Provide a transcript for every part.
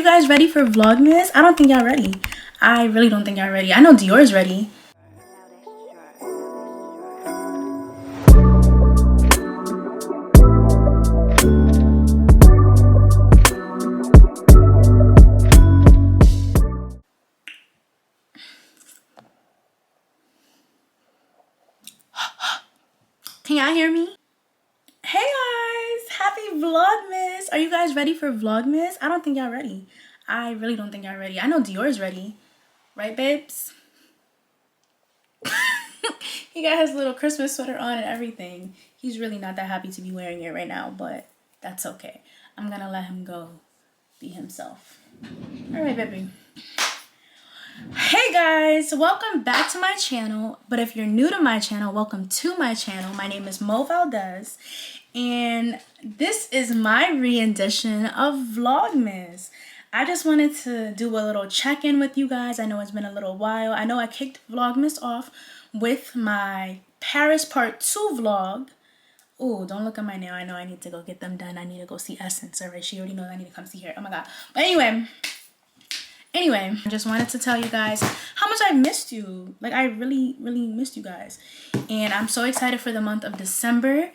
You guys ready for Vlogmas? I don't think y'all ready. I really don't think y'all ready. I know Dior's ready. Can y'all hear me? Hey guys, happy Vlogmas. Are you guys ready for Vlogmas? I don't think y'all ready. I really don't think y'all ready. I know Dior's ready. Right, babes? He got his little Christmas sweater on and everything. He's really not that happy to be wearing it right now, but that's okay. I'm gonna let him go be himself. All right, baby. Hey guys, welcome back to my channel. But if you're new to my channel, welcome to my channel. My name is Mo Valdez, and this is my rendition of Vlogmas. I just wanted to do a little check-in with you guys. I know it's been a little while. I know I kicked Vlogmas off with my Paris Part 2 vlog. Oh, don't look at my nail. I know I need to go get them done. I need to go see Essence. Alright, she already knows I need to come see her. Oh my god. But Anyway, I just wanted to tell you guys how much I missed you. Like, I really missed you guys. And I'm so excited for the month of December.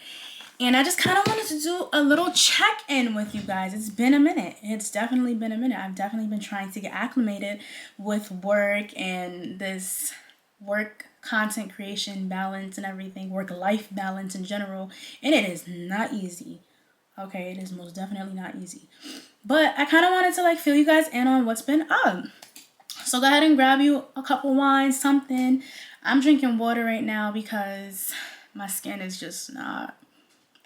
And I just kind of wanted to do a little check-in with you guys. It's been a minute. It's definitely been a minute. I've definitely been trying to get acclimated with work and this work content creation balance and everything. Work-life balance in general. And it is not easy. Okay, it is most definitely not easy. But I kind of wanted to like fill you guys in on what's been up. So go ahead and grab you a couple wines, something. I'm drinking water right now because my skin is just not,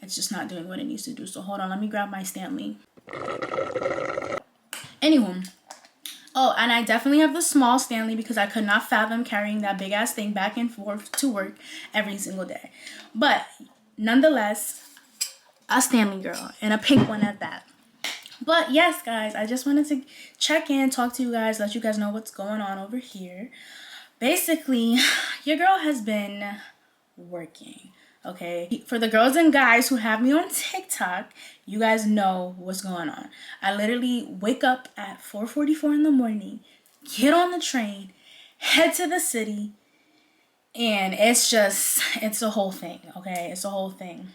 it's just not doing what it needs to do. So hold on, let me grab my Stanley. Anywho. Oh, and I definitely have the small Stanley because I could not fathom carrying that big ass thing back and forth to work every single day. But nonetheless, a Stanley girl and a pink one at that. But yes, guys, I just wanted to check in, talk to you guys, let you guys know what's going on over here. Basically, your girl has been working, okay? For the girls and guys who have me on TikTok, you guys know what's going on. I literally wake up at 4:44 in the morning, get on the train, head to the city, and it's a whole thing, okay? It's a whole thing.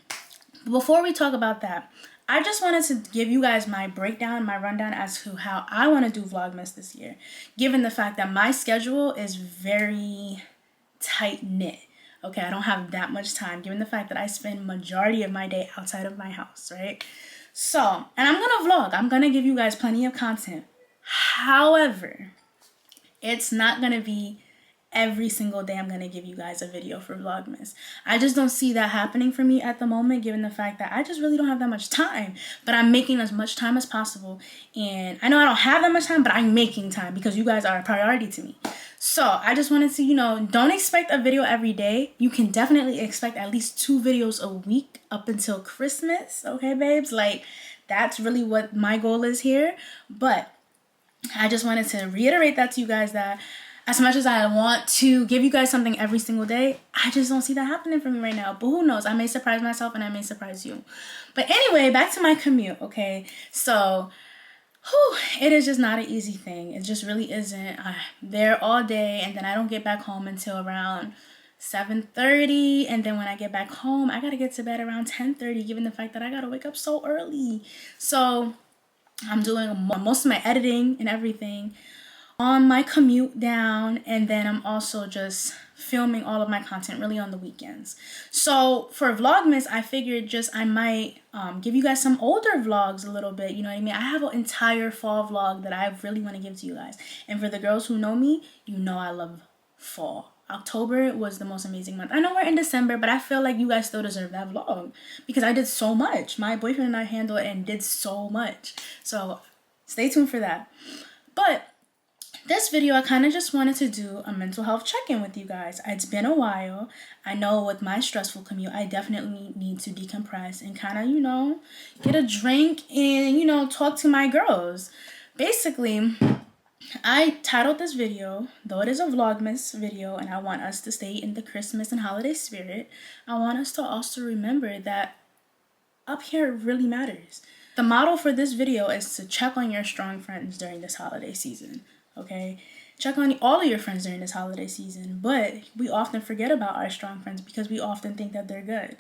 Before we talk about that, I just wanted to give you guys my breakdown, my rundown as to how I want to do Vlogmas this year, given the fact that my schedule is very tight-knit. Okay, I don't have that much time, given the fact that I spend majority of my day outside of my house, right? So, and I'm gonna vlog. I'm gonna give you guys plenty of content. However, it's not gonna be every single day I'm going to give you guys a video for Vlogmas. I just don't see that happening for me at the moment, given the fact that I just really don't have that much time. But I'm making as much time as possible. And I know I don't have that much time, but I'm making time because you guys are a priority to me. So I just wanted to, don't expect a video every day. You can definitely expect at least 2 videos a week up until Christmas. Okay, babes? Like, that's really what my goal is here. But I just wanted to reiterate that to you guys, that as much as I want to give you guys something every single day, I just don't see that happening for me right now. But who knows? I may surprise myself and I may surprise you. But anyway, back to my commute, okay? So, it is just not an easy thing. It just really isn't. I'm there all day and then I don't get back home until around 7:30. And then when I get back home, I got to get to bed around 10:30, given the fact that I got to wake up so early. So, I'm doing most of my editing and everything on my commute down, and then I'm also just filming all of my content really on the weekends. So for Vlogmas, I figured I might give you guys some older vlogs a little bit, you know what I mean? I have an entire fall vlog that I really want to give to you guys. And for the girls who know me, you know I love fall. October was the most amazing month. I know we're in December, but I feel like you guys still deserve that vlog because I did so much. My boyfriend and I handled it and did so much. So stay tuned for that. But this video, I kind of just wanted to do a mental health check-in with you guys. It's been a while. I know with my stressful commute, I definitely need to decompress and kind of, get a drink and, talk to my girls. Basically, I titled this video, though it is a Vlogmas video, and I want us to stay in the Christmas and holiday spirit, I want us to also remember that up here really matters. The motto for this video is to check on your strong friends during this holiday season, okay? Check on all of your friends during this holiday season, but we often forget about our strong friends because we often think that they're good.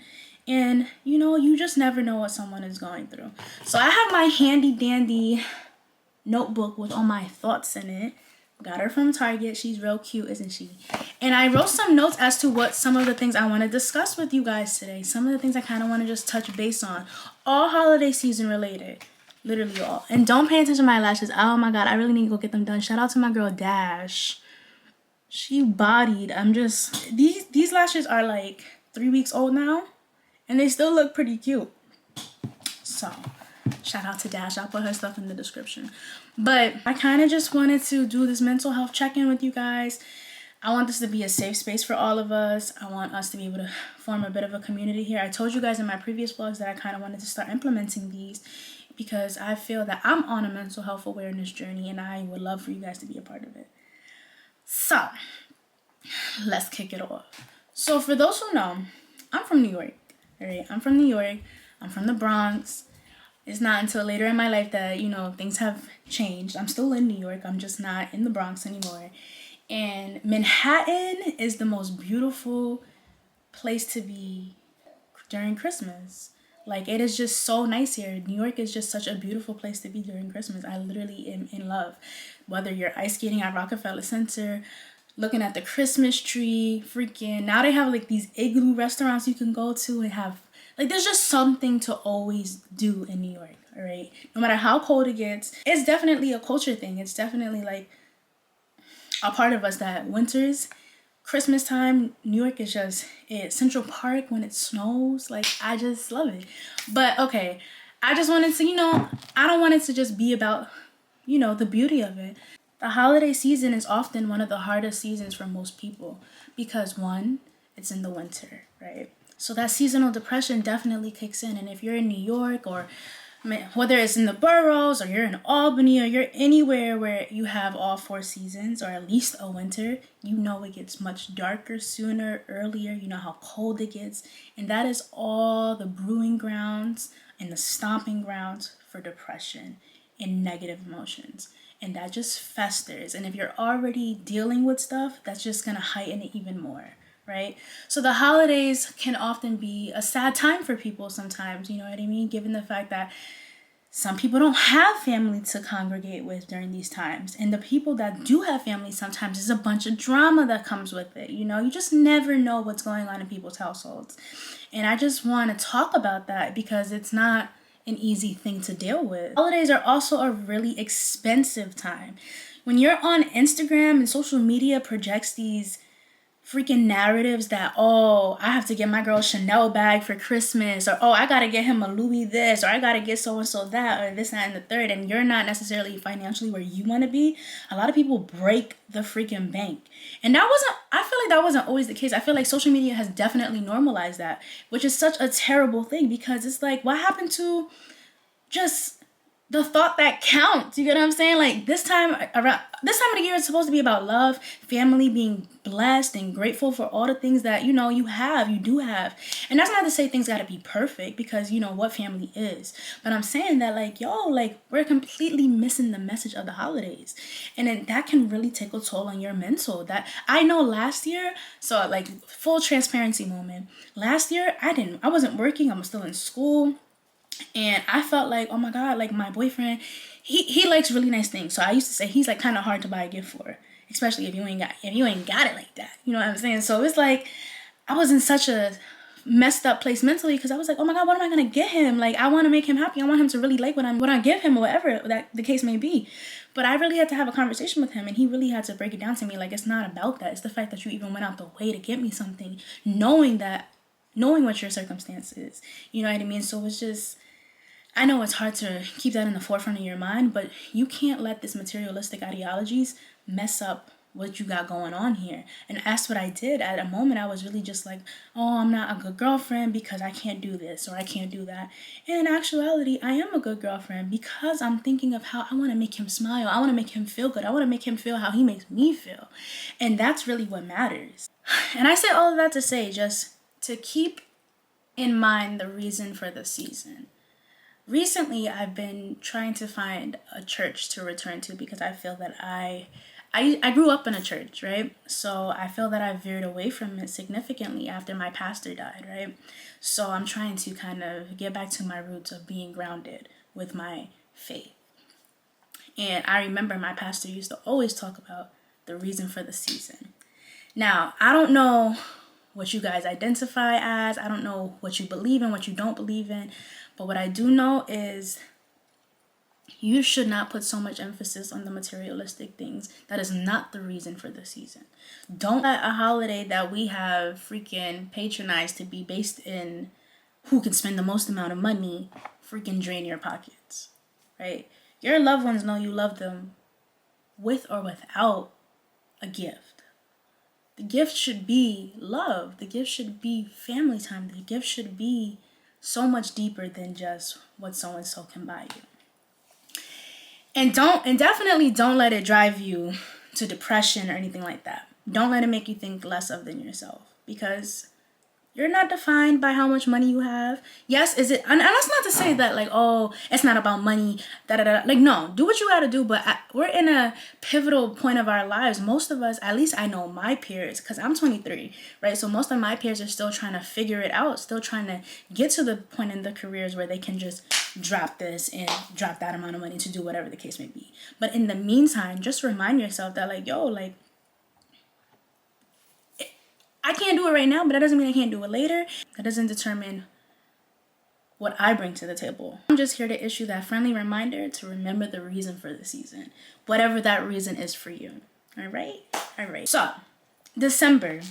And, you know, you just never know what someone is going through. So I have my handy dandy notebook with all my thoughts in it. Got her from Target. She's real cute, isn't she? And I wrote some notes as to what some of the things I want to discuss with you guys today. Some of the things I kind of want to just touch base on. All holiday season related. Literally all. And don't pay attention to my lashes. Oh my god, I really need to go get them done. Shout out to my girl Dash. She bodied. I'm just... These lashes are like 3 weeks old now. And they still look pretty cute. So... shout out to Dash. I'll put her stuff in the description. But I kind of just wanted to do this mental health check-in with you guys. I want this to be a safe space for all of us. I want us to be able to form a bit of a community here. I told you guys in my previous vlogs that I kind of wanted to start implementing these because I feel that I'm on a mental health awareness journey and I would love for you guys to be a part of it. So, let's kick it off. So for those who know, I'm from New York. All right, I'm from New York. I'm from the Bronx. It's not until later in my life that, you know, things have changed. I'm still in New York. I'm just not in the Bronx anymore. And Manhattan is the most beautiful place to be during Christmas. Like, it is just so nice here. New York is just such a beautiful place to be during Christmas. I literally am in love. Whether you're ice skating at Rockefeller Center, looking at the Christmas tree, freaking... now they have, like, these igloo restaurants you can go to and have... like, there's just something to always do in New York, all right? No matter how cold it gets, it's definitely a culture thing. It's definitely, like, a part of us that winters, Christmas time, New York is just it. Central Park, when it snows, like, I just love it. But, okay, I just wanted to, you know, I don't want it to just be about, you know, the beauty of it. The holiday season is often one of the hardest seasons for most people because, one, it's in the winter, right? So that seasonal depression definitely kicks in. And if you're in New York or whether it's in the boroughs or you're in Albany or you're anywhere where you have all 4 seasons or at least a winter, you know it gets much darker sooner, earlier. You know how cold it gets. And that is all the brewing grounds and the stomping grounds for depression and negative emotions. And that just festers. And if you're already dealing with stuff, that's just going to heighten it even more. Right? So the holidays can often be a sad time for people sometimes, you know what I mean? Given the fact that some people don't have family to congregate with during these times. And the people that do have family, sometimes there's a bunch of drama that comes with it. You know, you just never know what's going on in people's households. And I just want to talk about that because it's not an easy thing to deal with. Holidays are also a really expensive time. When you're on Instagram and social media projects these freaking narratives that, oh, I have to get my girl Chanel bag for Christmas, or oh, I gotta get him a Louis this, or I gotta get so and so that, or this, that, and the third, and you're not necessarily financially where you want to be, a lot of people break the freaking bank. And I feel like that wasn't always the case. I feel like social media has definitely normalized that, which is such a terrible thing because it's like, what happened to just the thought that counts? You get what I'm saying? Like, this time of the year is supposed to be about love, family, being blessed and grateful for all the things that, you know, you do have. And that's not to say things got to be perfect because, you know, what family is. But I'm saying that, like, yo, like, we're completely missing the message of the holidays. And then that can really take a toll on your mental. That I know last year, so, like, full transparency moment. Last year, I wasn't working. I was still in school. And I felt like, oh my God, like my boyfriend, he likes really nice things. So I used to say he's like kind of hard to buy a gift for, especially if you ain't got it like that. You know what I'm saying? So it's like I was in such a messed up place mentally because I was like, oh my God, what am I gonna get him? Like, I want to make him happy. I want him to really like what I give him or whatever that the case may be. But I really had to have a conversation with him, and he really had to break it down to me. Like, it's not about that. It's the fact that you even went out the way to get me something, knowing what your circumstance is. You know what I mean? So it's just, I know it's hard to keep that in the forefront of your mind, but you can't let this materialistic ideologies mess up what you got going on here. And that's what I did. At a moment, I was really just like, oh, I'm not a good girlfriend because I can't do this or I can't do that. And in actuality, I am a good girlfriend because I'm thinking of how I want to make him smile. I want to make him feel good. I want to make him feel how he makes me feel. And that's really what matters. And I say all of that to say just to keep in mind the reason for the season. recently I've been trying to find a church to return to because I feel that I grew up in a church, right? So I feel that I veered away from it significantly after my pastor died, right? So I'm trying to kind of get back to my roots of being grounded with my faith. And I remember my pastor used to always talk about the reason for the season. Now, I don't know what you guys identify as. I don't know what you believe in, what you don't believe in. But what I do know is you should not put so much emphasis on the materialistic things. That is not the reason for the season. Don't let a holiday that we have freaking patronized to be based in who can spend the most amount of money freaking drain your pockets, right? Your loved ones know you love them with or without a gift. The gift should be love. The gift should be family time. The gift should be so much deeper than just what so and so can buy you. And definitely don't let it drive you to depression or anything like that. Don't let it make you think less of than yourself, because you're not defined by how much money you have. Yes, is it? And that's not to say that like, oh, it's not about money. Da da da. Like, no, do what you gotta do. But we're in a pivotal point of our lives. Most of us, at least I know my peers, because I'm 23, right? So most of my peers are still trying to figure it out, still trying to get to the point in their careers where they can just drop this and drop that amount of money to do whatever the case may be. But in the meantime, just remind yourself that like, yo, like, I can't do it right now, but that doesn't mean I can't do it later. That doesn't determine what I bring to the table. I'm just here to issue that friendly reminder to remember the reason for the season, whatever that reason is for you. All right? All right. So, December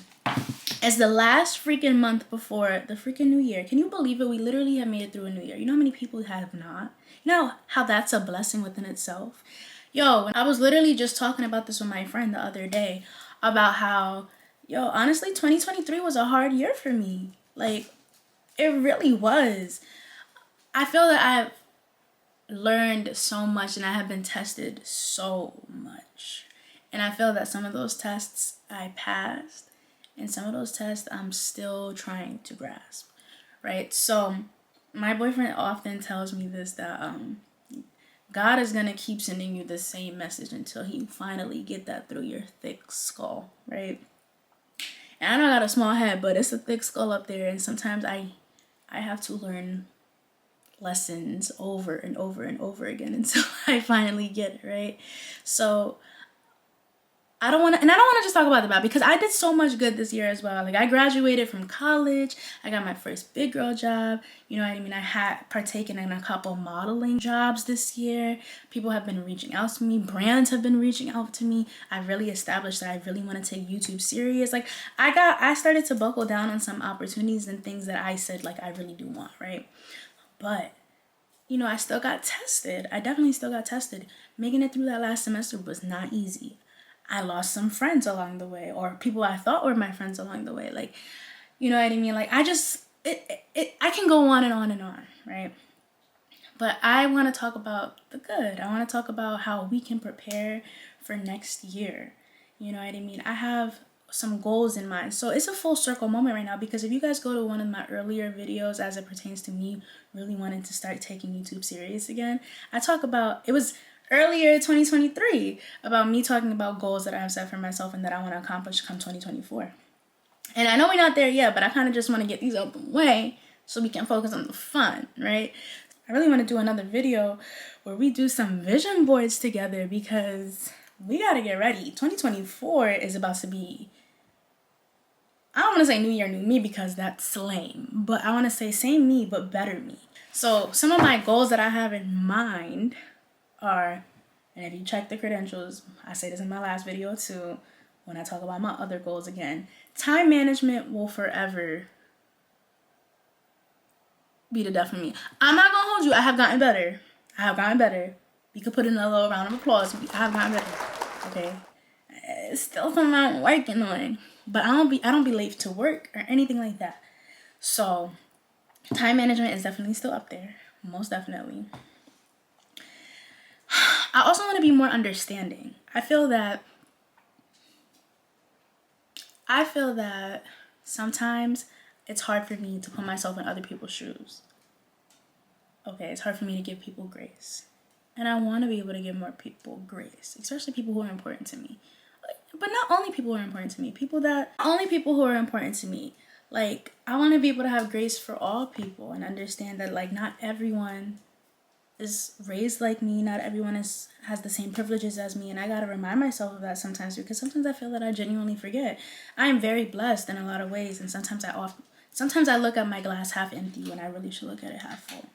is the last freaking month before the freaking new year. Can you believe it? We literally have made it through a new year. You know how many people have not? You know how that's a blessing within itself? Yo, I was literally just talking about this with my friend the other day about how, yo, honestly, 2023 was a hard year for me. Like, it really was. I feel that I've learned so much and I have been tested so much. And I feel that some of those tests I passed and some of those tests I'm still trying to grasp, right? So my boyfriend often tells me this, that God is going to keep sending you the same message until he finally get that through your thick skull, right? And I know I got a small head, but it's a thick skull up there. And sometimes I have to learn lessons over and over and over again until I finally get it, right? So I don't want to just talk about the bad, because I did so much good this year as well. Like, I graduated from college. I got my first big girl job. You know what I mean? I had partaken in a couple modeling jobs this year. People have been reaching out to me. Brands have been reaching out to me. I really established that I really want to take YouTube serious. Like, I started to buckle down on some opportunities and things that I said, like, I really do want, right? But, you know, I still got tested. I definitely still got tested. Making it through that last semester was not easy. I lost some friends along the way, or people I thought were my friends along the way. Like, you know what I mean? Like, I can go on and on and on, right? But I want to talk about the good. I want to talk about how we can prepare for next year. You know what I mean? I have some goals in mind. So it's a full circle moment right now, because if you guys go to one of my earlier videos as it pertains to me really wanting to start taking YouTube serious again, I talk about, it was earlier 2023, about me talking about goals that I have set for myself and that I want to accomplish come 2024. And I know we're not there yet, but I kind of just want to get these out the way so we can focus on the fun, right? I really want to do another video where we do some vision boards together, because we got to get ready. 2024 is about to be, I don't want to say new year, new me, because that's lame, but I want to say same me, but better me. So some of my goals that I have in mind are, and if you check the credentials, I say this in my last video too, when I talk about my other goals again, time management will forever be the death for me. I'm not gonna hold you. I have gotten better. You could put in a little round of applause. I have gotten better. Okay. It's still something I'm working on. But I don't be late to work or anything like that. So time management is definitely still up there. Most definitely. I also want to be more understanding. I feel that sometimes it's hard for me to put myself in other people's shoes. Okay, it's hard for me to give people grace. And I want to be able to give more people grace, especially people who are important to me. But not only people who are important to me, Like, I want to be able to have grace for all people and understand that, like, not everyone is raised like me. Not everyone has the same privileges as me. And I got to remind myself of that sometimes, because sometimes I feel that I genuinely forget. I am very blessed in a lot of ways. And sometimes I look at my glass half empty when I really should look at it half full.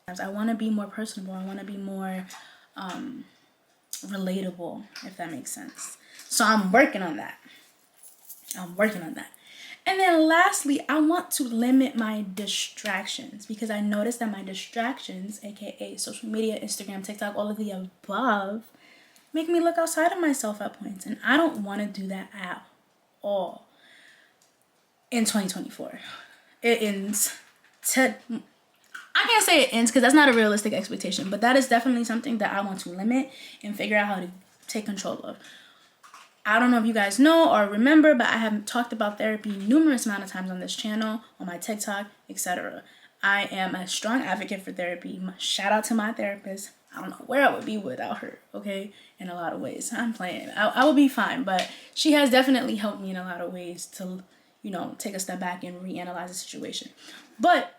I want to be more personable. I want to be more relatable, if that makes sense. So I'm working on that. And then lastly, I want to limit my distractions, because I noticed that my distractions, aka social media, Instagram, TikTok, all of the above, make me look outside of myself at points. And I don't want to do that at all in 2024. It ends I can't say it ends because that's not a realistic expectation, but that is definitely something that I want to limit and figure out how to take control of. I don't know if you guys know or remember, but I have talked about therapy numerous amount of times on this channel, on my TikTok, etc. I am a strong advocate for therapy. Shout out to my therapist. I don't know where I would be without her, okay? In a lot of ways. I'm playing. I will be fine, but she has definitely helped me in a lot of ways to, take a step back and reanalyze the situation. But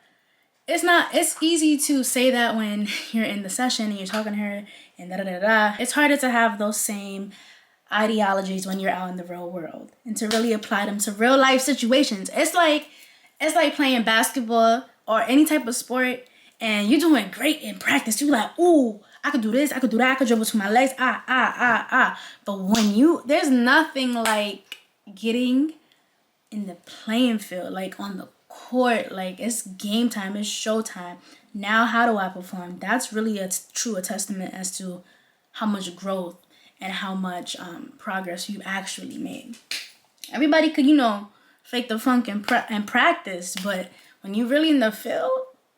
it's easy to say that when you're in the session and you're talking to her and da-da-da-da. It's harder to have those same ideologies when you're out in the real world and to really apply them to real life situations. It's like playing basketball or any type of sport and you're doing great in practice. You're like, ooh, I could do this, I could do that, I could dribble to my legs, But when there's nothing like getting in the playing field, like on the court, like it's game time, it's showtime. Now how do I perform? That's really a testament as to how much growth and how much progress you actually made. Everybody could, fake the funk and practice, but when you're really in the field,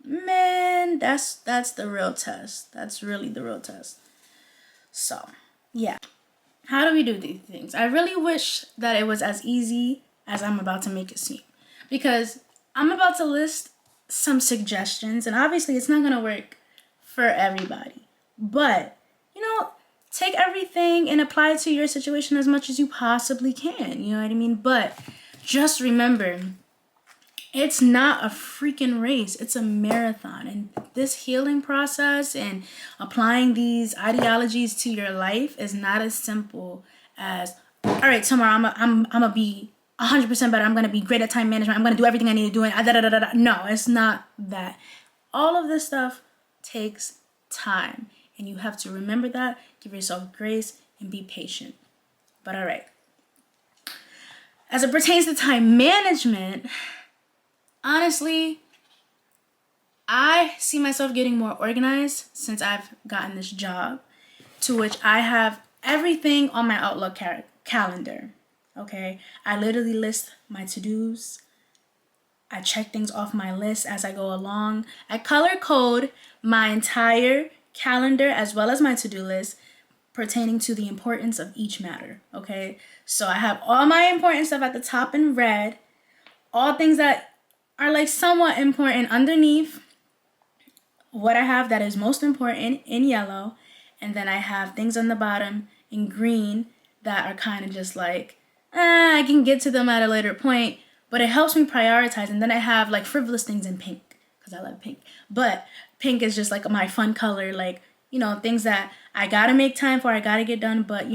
man, that's the real test. That's really the real test. So, yeah. How do we do these things? I really wish that it was as easy as I'm about to make it seem, because I'm about to list some suggestions, and obviously it's not going to work for everybody, but take everything and apply it to your situation as much as you possibly can, you know what I mean? But just remember, it's not a freaking race, it's a marathon. And this healing process and applying these ideologies to your life is not as simple as, all right, tomorrow I'm gonna be 100% better. I'm going to be great at time management. I'm going to do everything I need to do. And no, it's not that. All of this stuff takes time. And you have to remember that. Give yourself grace and be patient. But all right. As it pertains to time management, honestly, I see myself getting more organized since I've gotten this job, to which I have everything on my Outlook calendar. Okay, I literally list my to-dos. I check things off my list as I go along. I color code my entire calendar as well as my to-do list pertaining to the importance of each matter. Okay, so I have all my important stuff at the top in red, all things that are like somewhat important underneath what I have that is most important in yellow, and then I have things on the bottom in green that are kind of just like, I can get to them at a later point, but it helps me prioritize. And then I have like frivolous things in pink because I love pink. But pink is just like my fun color, like, things that I gotta make time for, I gotta get done. But,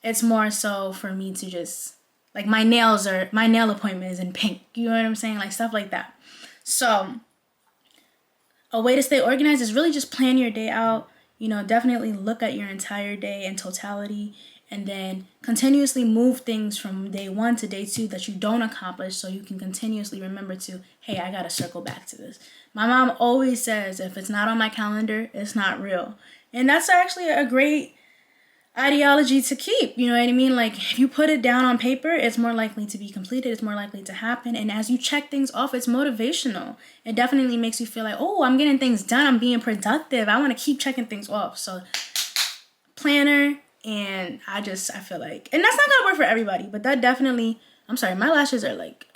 it's more so for me to just, like my nail appointment is in pink. You know what I'm saying? Like stuff like that. So a way to stay organized is really just plan your day out. Definitely look at your entire day in totality, and then continuously move things from day 1 to day 2 that you don't accomplish, so you can continuously remember to, hey, I gotta circle back to this. My mom always says, if it's not on my calendar, it's not real. And that's actually a great ideology to keep, you know what I mean? Like, if you put it down on paper, it's more likely to be completed, it's more likely to happen. And as you check things off, it's motivational. It definitely makes you feel like, oh, I'm getting things done, I'm being productive, I want to keep checking things off. So planner. And I feel like, and that's not gonna work for everybody, but that definitely, I'm sorry, my lashes are like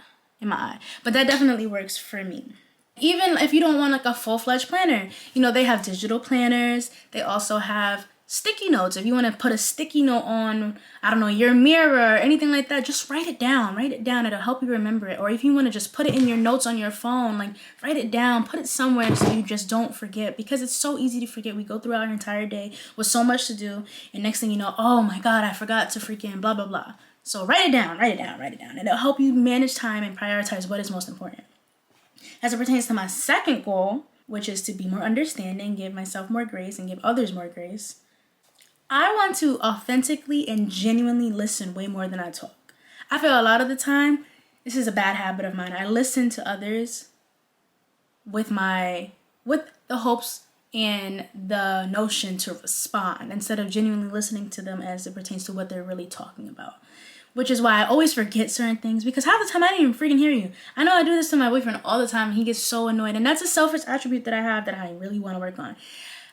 in my eye, but that definitely works for me. Even if you don't want like a full-fledged planner, you know, they have digital planners. They also have sticky notes. If you want to put a sticky note on, I don't know, your mirror or anything like that, just write it down. Write it down. It'll help you remember it. Or if you want to just put it in your notes on your phone, like write it down, put it somewhere so you just don't forget, because it's so easy to forget. We go through our entire day with so much to do, and next thing you know, oh my God, I forgot to freaking blah, blah, blah. So write it down, write it down, write it down. And it'll help you manage time and prioritize what is most important. As it pertains to my second goal, which is to be more understanding, give myself more grace, and give others more grace, I want to authentically and genuinely listen way more than I talk. I feel a lot of the time, this is a bad habit of mine. I listen to others with the hopes and the notion to respond, instead of genuinely listening to them as it pertains to what they're really talking about. Which is why I always forget certain things, because half the time I didn't even freaking hear you. I know I do this to my boyfriend all the time, and he gets so annoyed. And that's a selfish attribute that I have that I really want to work on.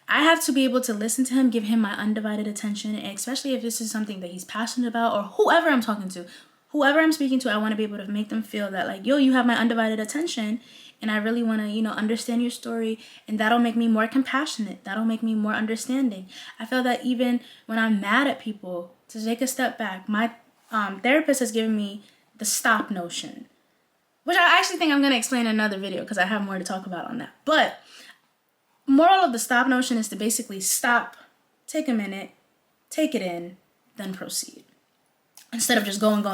I have to be able to listen to him, give him my undivided attention, and especially if this is something that he's passionate about, or whoever I'm talking to, whoever I'm speaking to, I want to be able to make them feel that like, yo, you have my undivided attention, and I really want to, you know, understand your story, and that'll make me more compassionate. That'll make me more understanding. I feel that even when I'm mad at people, to take a step back, my therapist has given me the stop notion, which I actually think I'm going to explain in another video because I have more to talk about on that. But moral of the stop notion is to basically stop, take a minute, take it in, then proceed, instead of just going.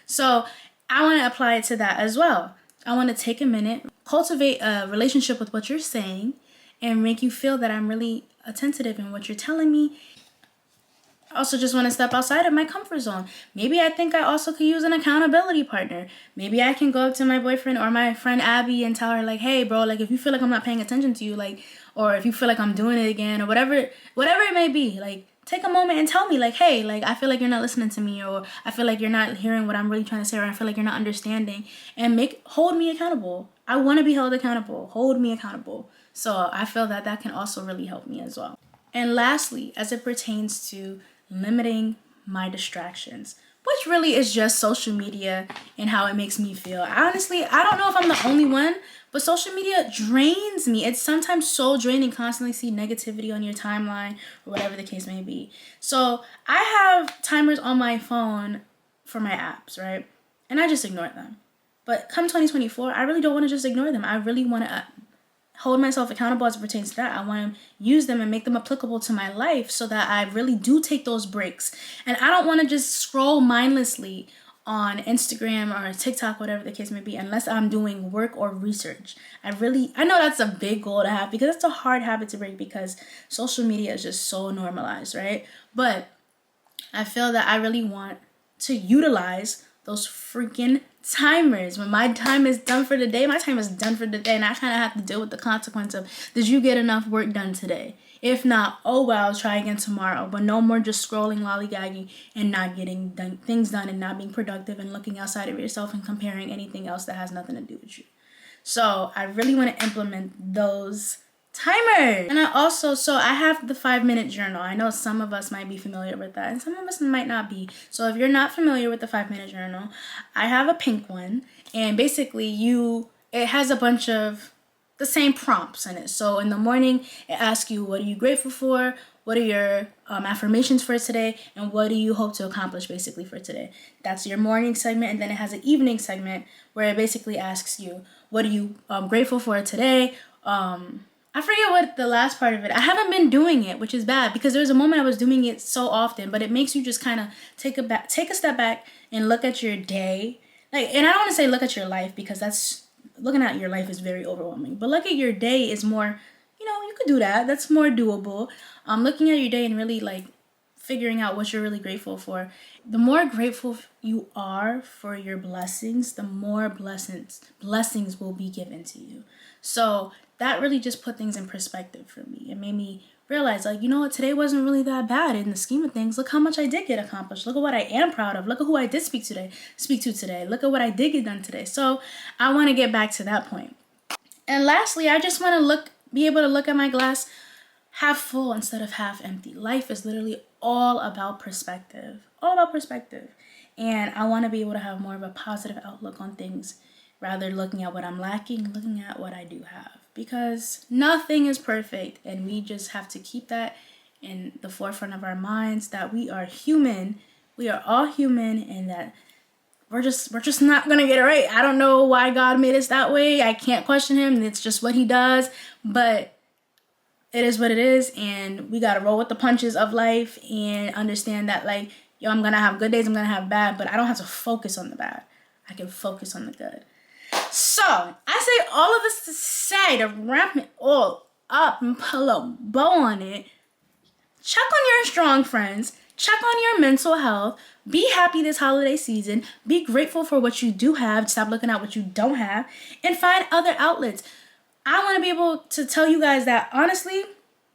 So I want to apply it to that as well. I want to take a minute, cultivate a relationship with what you're saying, and make you feel that I'm really attentive in what you're telling me. I also just want to step outside of my comfort zone. Maybe I think I also could use an accountability partner. Maybe I can go up to my boyfriend or my friend Abby and tell her like, hey bro, like if you feel like I'm not paying attention to you, like, or if you feel like I'm doing it again, or whatever it may be, like take a moment and tell me like, hey, like I feel like you're not listening to me, or I feel like you're not hearing what I'm really trying to say, or I feel like you're not understanding, and hold me accountable. I want to be held accountable. Hold me accountable. So I feel that that can also really help me as well. And lastly, as it pertains to limiting my distractions, which really is just social media and how it makes me feel. Honestly, I don't know if I'm the only one, but social media drains me. It's sometimes so draining constantly see negativity on your timeline or whatever the case may be. So I have timers on my phone for my apps, right? And I just ignore them. But come 2024, I really don't want to just ignore them. I really want to hold myself accountable as it pertains to that. I want to use them and make them applicable to my life so that I really do take those breaks. And I don't want to just scroll mindlessly on Instagram or TikTok, whatever the case may be, unless I'm doing work or research. I know that's a big goal to have, because it's a hard habit to break, because social media is just so normalized, right? But I feel that I really want to utilize those freaking timers. When my time is done for the day, my time is done for the day, and I kind of have to deal with the consequence of, did you get enough work done today? If not, oh well, try again tomorrow. But no more just scrolling, lollygagging, and not getting things done, and not being productive, and looking outside of yourself and comparing anything else that has nothing to do with you. So I really want to implement those timers. And I have the 5-minute journal. I know some of us might be familiar with that, and some of us might not be. So if you're not familiar with the 5-minute journal, I have a pink one, and basically it has a bunch of the same prompts in it. So in the morning, it asks you, what are you grateful for? What are your affirmations for today? And what do you hope to accomplish basically for today? That's your morning segment. And then it has an evening segment where it basically asks you, what are you grateful for today? I forget what the last part of it. I haven't been doing it, which is bad, because there was a moment I was doing it so often, but it makes you just kind of take a step back and look at your day. And I don't want to say look at your life, because looking at your life is very overwhelming. But look at your day is more, you could do that. That's more doable. Looking at your day and really figuring out what you're really grateful for. The more grateful you are for your blessings, the more blessings will be given to you. So that really just put things in perspective for me. It made me realize, today wasn't really that bad in the scheme of things. Look how much I did get accomplished. Look at what I am proud of. Look at who I did speak to today. Look at what I did get done today. So I want to get back to that point. And lastly, I just want to be able to look at my glass half full instead of half empty. Life is literally all about perspective. All about perspective. And I want to be able to have more of a positive outlook on things rather looking at what I'm lacking, looking at what I do have. Because nothing is perfect, and we just have to keep that in the forefront of our minds, that we are human. We are all human, and that we're just not gonna get it right. I don't know why God made us that way. I can't question him. It's just what he does. But it is what it is, and we gotta roll with the punches of life and understand that, like, yo, I'm gonna have good days, I'm gonna have bad, but I don't have to focus on the bad. I can focus on the good. So I say all of this to say, to wrap it all up and put a little bow on it. Check on your strong friends. Check on your mental health. Be happy this holiday season. Be grateful for what you do have. Stop looking at what you don't have. And find other outlets. I want to be able to tell you guys that, honestly,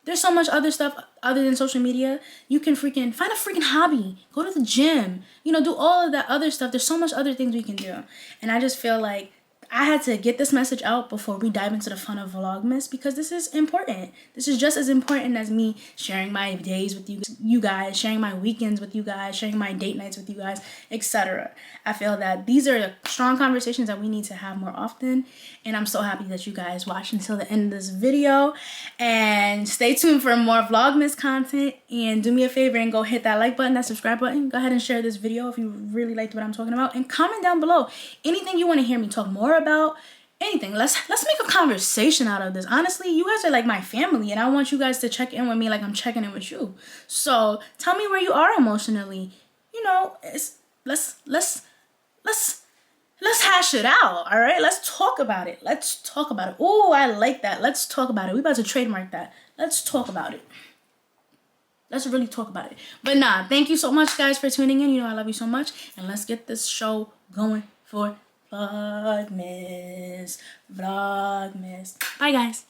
there's so much other stuff other than social media. You can find a freaking hobby. Go to the gym. Do all of that other stuff. There's so much other things we can do. And I just feel like I had to get this message out before we dive into the fun of Vlogmas, because this is important. This is just as important as me sharing my days with you guys, sharing my weekends with you guys, sharing my date nights with you guys, etc. I feel that these are strong conversations that we need to have more often, and I'm so happy that you guys watched until the end of this video. And stay tuned for more Vlogmas content, and do me a favor and go hit that like button, that subscribe button. Go ahead and share this video if you really liked what I'm talking about, and comment down below anything you want to hear me talk more about, anything. Let's make a conversation out of this. Honestly, you guys are like my family, and I want you guys to check in with me like I'm checking in with you. So tell me where you are emotionally. Let's hash it out. All right, let's talk about it. Oh, I like that. Let's talk about it. We about to trademark that. Let's talk about it. Let's really talk about it. But nah, thank you so much, guys, for tuning in. I love you so much, and let's get this show going for Vlogmas. Bye, guys.